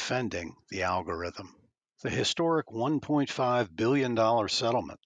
defending the algorithm. The historic $1.5 billion settlement,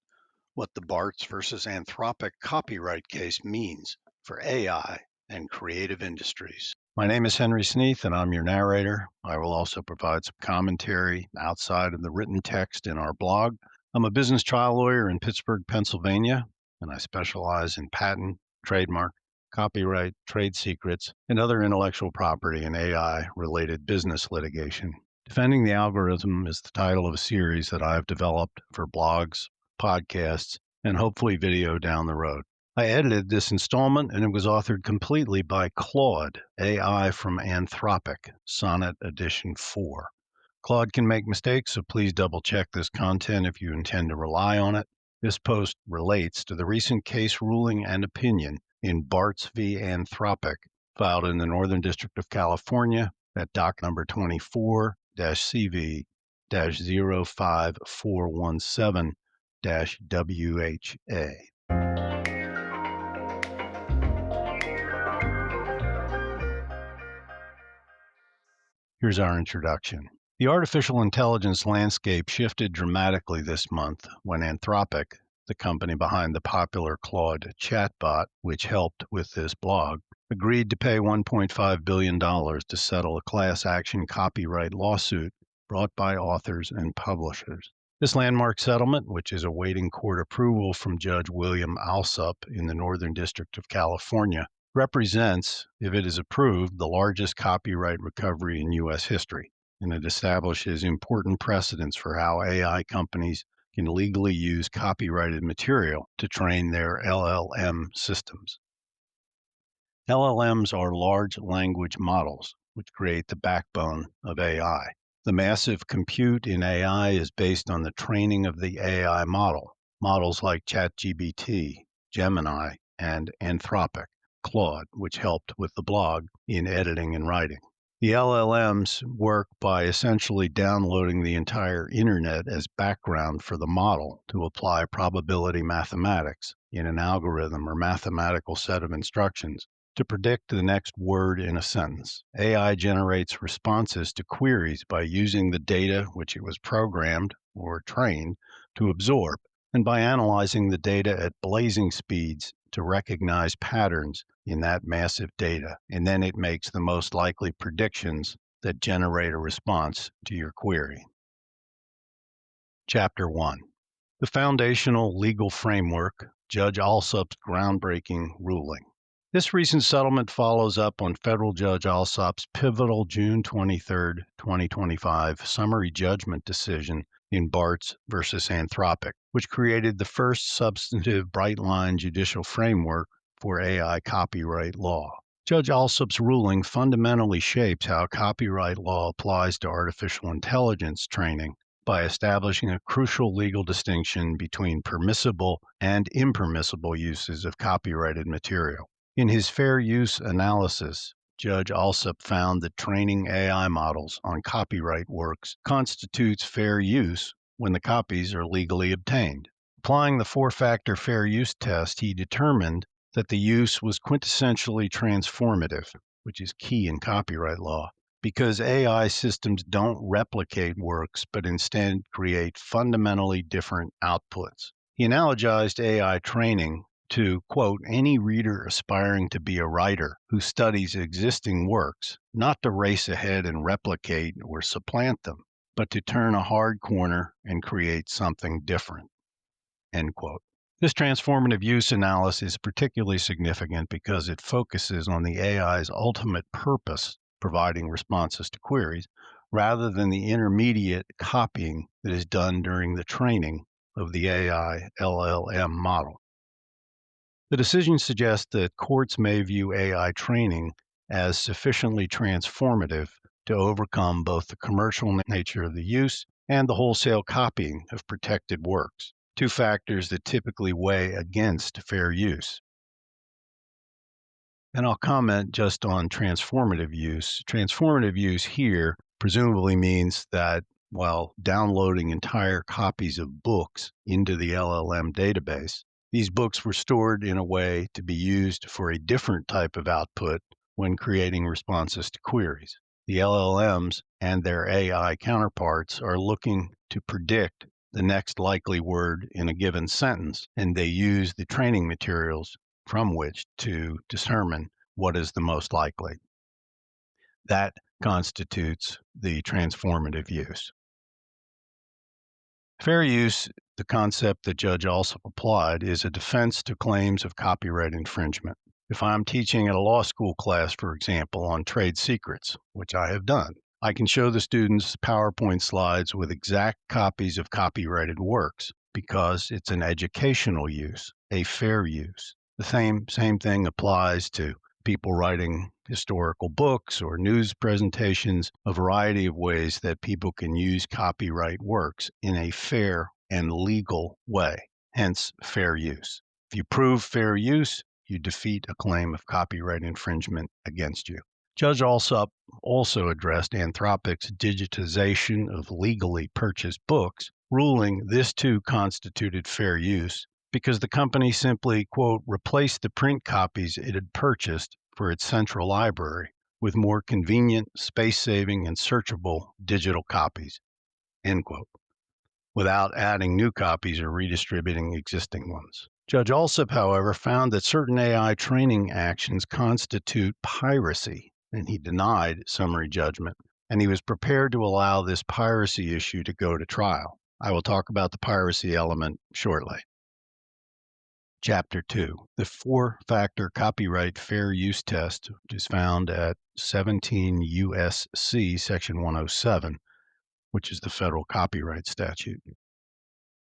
what the Bartz versus Anthropic copyright case means for AI and creative industries. My name is Henry Sneath, and I'm your narrator. I will also provide some commentary outside of the written text in our blog. I'm a business trial lawyer in Pittsburgh, Pennsylvania, and I specialize in patent, trademark, copyright, trade secrets, and other intellectual property and AI-related business litigation. Defending the Algorithm is the title of a series that I have developed for blogs, podcasts, and hopefully video down the road. I edited this installment, and it was authored completely by Claude, AI from Anthropic Sonnet Edition 4. Claude can make mistakes, so please double-check this content if you intend to rely on it. This post relates to the recent case ruling and opinion in Bartz v. Anthropic, filed in the Northern District of California at docket number 24-CV-05417-WHA. Here's our introduction. The artificial intelligence landscape shifted dramatically this month when Anthropic, the company behind the popular Claude chatbot, which helped with this blog, agreed to pay $1.5 billion to settle a class action copyright lawsuit brought by authors and publishers. This landmark settlement, which is awaiting court approval from Judge William Alsup in the Northern District of California, represents, if it is approved, the largest copyright recovery in U.S. history, and it establishes important precedents for how AI companies can legally use copyrighted material to train their LLM systems. LLMs are large language models, which create the backbone of AI. The massive compute in AI is based on the training of the AI model, models like ChatGPT, Gemini, and Anthropic, Claude, which helped with the blog in editing and writing. The LLMs work by essentially downloading the entire internet as background for the model to apply probability mathematics in an algorithm or mathematical set of instructions to predict the next word in a sentence. AI generates responses to queries by using the data which it was programmed or trained to absorb, and by analyzing the data at blazing speeds to recognize patterns in that massive data, and then it makes the most likely predictions that generate a response to your query. Chapter 1. The Foundational Legal Framework, Judge Alsup's Groundbreaking Ruling. This recent settlement follows up on Federal Judge Alsup's pivotal June 23, 2025 summary judgment decision in Bartz versus Anthropic, which created the first substantive bright-line judicial framework for AI copyright law. Judge Alsup's ruling fundamentally shapes how copyright law applies to artificial intelligence training by establishing a crucial legal distinction between permissible and impermissible uses of copyrighted material. In his fair use analysis, Judge Alsup found that training AI models on copyright works constitutes fair use when the copies are legally obtained. Applying the four-factor fair use test, he determined that the use was quintessentially transformative, which is key in copyright law, because AI systems don't replicate works but instead create fundamentally different outputs. He analogized AI training to, quote, any reader aspiring to be a writer who studies existing works, not to race ahead and replicate or supplant them, but to turn a hard corner and create something different, end quote. This transformative use analysis is particularly significant because it focuses on the AI's ultimate purpose, providing responses to queries, rather than the intermediate copying that is done during the training of the AI LLM model. The decision suggests that courts may view AI training as sufficiently transformative to overcome both the commercial nature of the use and the wholesale copying of protected works, two factors that typically weigh against fair use. And I'll comment just on transformative use. Transformative use here presumably means that while downloading entire copies of books into the LLM database, these books were stored in a way to be used for a different type of output when creating responses to queries. The LLMs and their AI counterparts are looking to predict the next likely word in a given sentence, and they use the training materials from which to determine what is the most likely. That constitutes the transformative use. Fair use, the concept that Judge Alsop applied, is a defense to claims of copyright infringement. If I'm teaching at a law school class, for example, on trade secrets, which I have done, I can show the students PowerPoint slides with exact copies of copyrighted works because it's an educational use, a fair use. The same thing applies to people writing historical books or news presentations, a variety of ways that people can use copyright works in a fair and legal way, hence fair use. If you prove fair use, you defeat a claim of copyright infringement against you. Judge Alsop also addressed Anthropic's digitization of legally purchased books, ruling this too constituted fair use because the company simply, quote, replaced the print copies it had purchased for its central library with more convenient, space-saving, and searchable digital copies, end quote, without adding new copies or redistributing existing ones. Judge Alsop, however, found that certain AI training actions constitute piracy, and he denied summary judgment, and he was prepared to allow this piracy issue to go to trial. I will talk about the piracy element shortly. Chapter 2, the four-factor copyright fair use test, which is found at 17 U.S.C. Section 107, which is the federal copyright statute.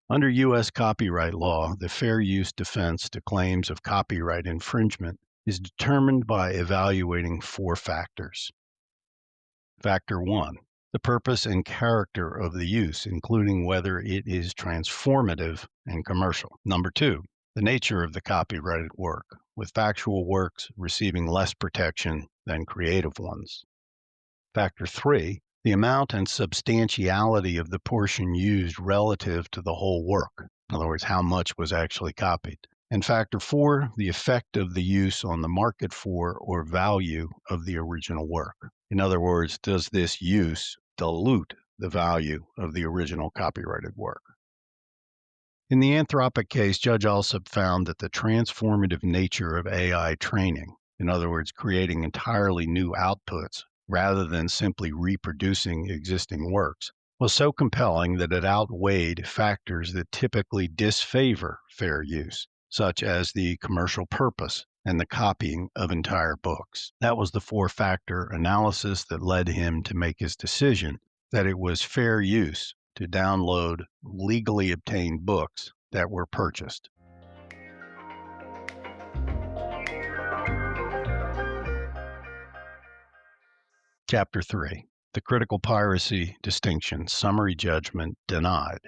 Under U.S. copyright law, the fair use defense to claims of copyright infringement is determined by evaluating four factors. Factor 1, the purpose and character of the use, including whether it is transformative and commercial. Number 2, the nature of the copyrighted work, with factual works receiving less protection than creative ones. Factor 3, the amount and substantiality of the portion used relative to the whole work. In other words, how much was actually copied. And factor 4, the effect of the use on the market for or value of the original work. In other words, does this use dilute the value of the original copyrighted work? In the Anthropic case, Judge Alsop found that the transformative nature of AI training, in other words, creating entirely new outputs rather than simply reproducing existing works, was so compelling that it outweighed factors that typically disfavor fair use, such as the commercial purpose and the copying of entire books. That was the four-factor analysis that led him to make his decision that it was fair use to download legally obtained books that were purchased. Chapter 3, the critical piracy distinction, summary judgment denied.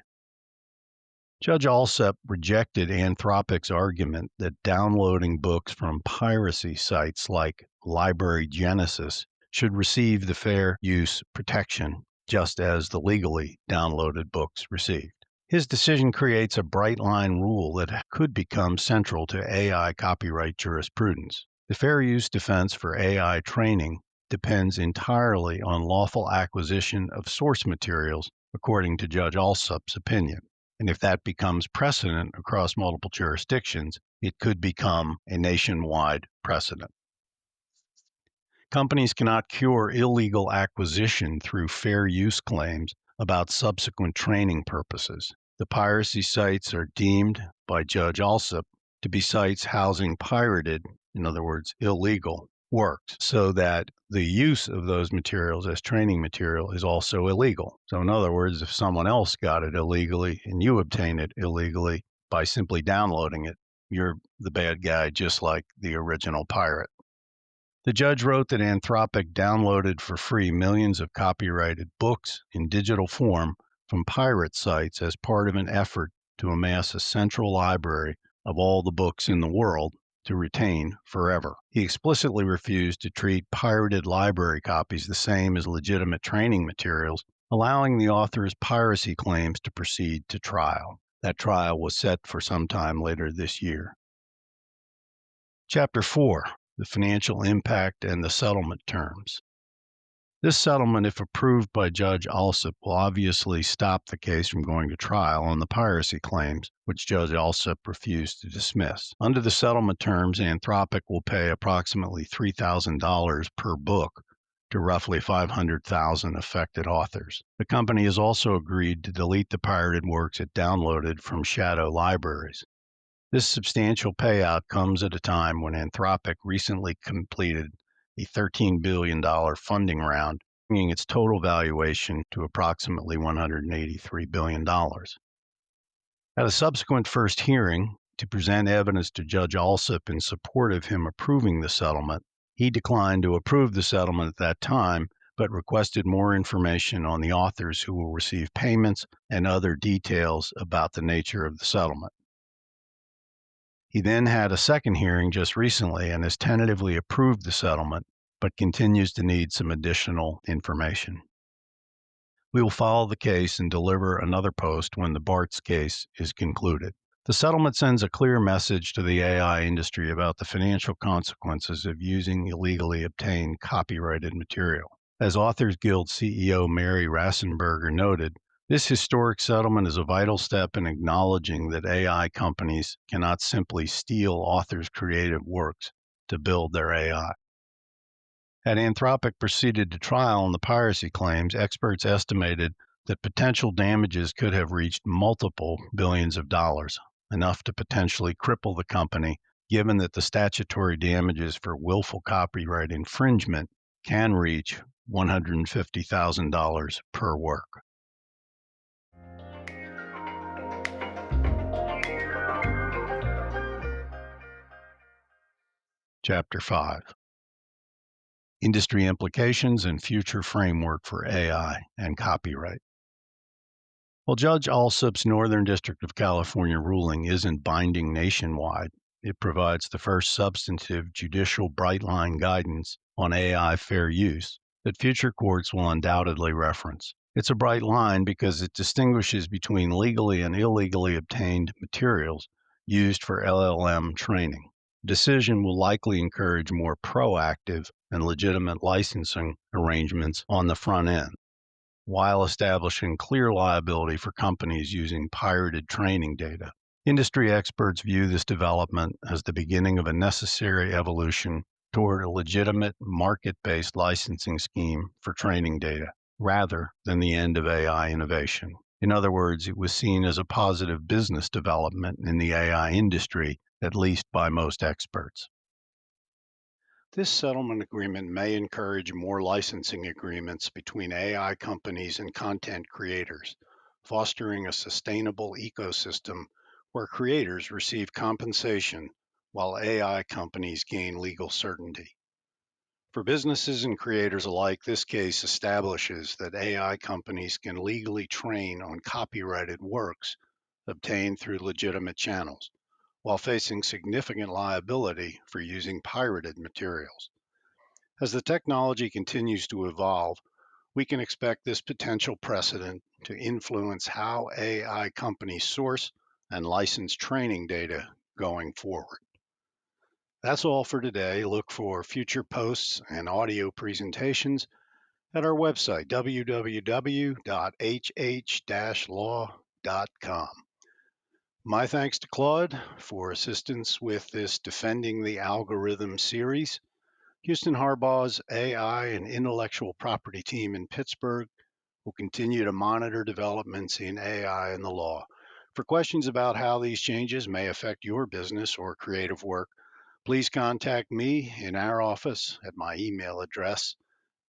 Judge Alsop rejected Anthropic's argument that downloading books from piracy sites like Library Genesis should receive the fair use protection just as the legally downloaded books received. His decision creates a bright line rule that could become central to AI copyright jurisprudence. The fair use defense for AI training depends entirely on lawful acquisition of source materials, according to Judge Alsop's opinion. And if that becomes precedent across multiple jurisdictions, it could become a nationwide precedent. Companies cannot cure illegal acquisition through fair use claims about subsequent training purposes. The piracy sites are deemed by Judge Alsop to be sites housing pirated, in other words, illegal works, so that the use of those materials as training material is also illegal. So in other words, if someone else got it illegally and you obtain it illegally by simply downloading it, you're the bad guy just like the original pirate. The judge wrote that Anthropic downloaded for free millions of copyrighted books in digital form from pirate sites as part of an effort to amass a central library of all the books in the world to retain forever. He explicitly refused to treat pirated library copies the same as legitimate training materials, allowing the author's piracy claims to proceed to trial. That trial was set for some time later this year. Chapter 4, the financial impact and the settlement terms. This settlement, if approved by Judge Alsup, will obviously stop the case from going to trial on the piracy claims, which Judge Alsup refused to dismiss. Under the settlement terms, Anthropic will pay approximately $3,000 per book to roughly 500,000 affected authors. The company has also agreed to delete the pirated works it downloaded from shadow libraries. This substantial payout comes at a time when Anthropic recently completed a $13 billion funding round, bringing its total valuation to approximately $183 billion. At a subsequent first hearing, to present evidence to Judge Alsup in support of him approving the settlement, he declined to approve the settlement at that time, but requested more information on the authors who will receive payments and other details about the nature of the settlement. He then had a second hearing just recently and has tentatively approved the settlement, but continues to need some additional information. We will follow the case and deliver another post when the Bartz case is concluded. The settlement sends a clear message to the AI industry about the financial consequences of using illegally obtained copyrighted material. As Authors Guild CEO Mary Rassenberger noted, this historic settlement is a vital step in acknowledging that AI companies cannot simply steal authors' creative works to build their AI. Had Anthropic proceeded to trial on the piracy claims, experts estimated that potential damages could have reached multiple billions of dollars, enough to potentially cripple the company, given that the statutory damages for willful copyright infringement can reach $150,000 per work. Chapter 5. Industry Implications and Future Framework for AI and Copyright. While Judge Alsup's Northern District of California ruling isn't binding nationwide, it provides the first substantive judicial bright-line guidance on AI fair use that future courts will undoubtedly reference. It's a bright line because it distinguishes between legally and illegally obtained materials used for LLM training. The decision will likely encourage more proactive and legitimate licensing arrangements on the front end, while establishing clear liability for companies using pirated training data. Industry experts view this development as the beginning of a necessary evolution toward a legitimate market-based licensing scheme for training data, rather than the end of AI innovation. In other words, it was seen as a positive business development in the AI industry, at least by most experts. This settlement agreement may encourage more licensing agreements between AI companies and content creators, fostering a sustainable ecosystem where creators receive compensation while AI companies gain legal certainty. For businesses and creators alike, this case establishes that AI companies can legally train on copyrighted works obtained through legitimate channels, while facing significant liability for using pirated materials. As the technology continues to evolve, we can expect this potential precedent to influence how AI companies source and license training data going forward. That's all for today. Look for future posts and audio presentations at our website, www.hh-law.com. My thanks to Claude for assistance with this Defending the Algorithm series. Houston Harbaugh's AI and intellectual property team in Pittsburgh will continue to monitor developments in AI and the law. For questions about how these changes may affect your business or creative work, please contact me in our office at my email address,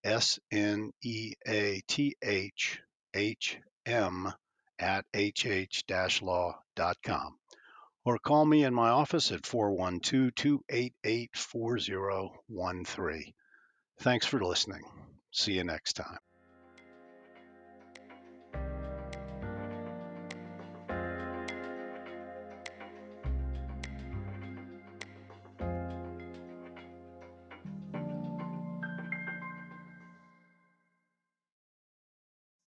sneathm@hh-law.com, or call me in my office at 412-288-4013. Thanks for listening. See you next time.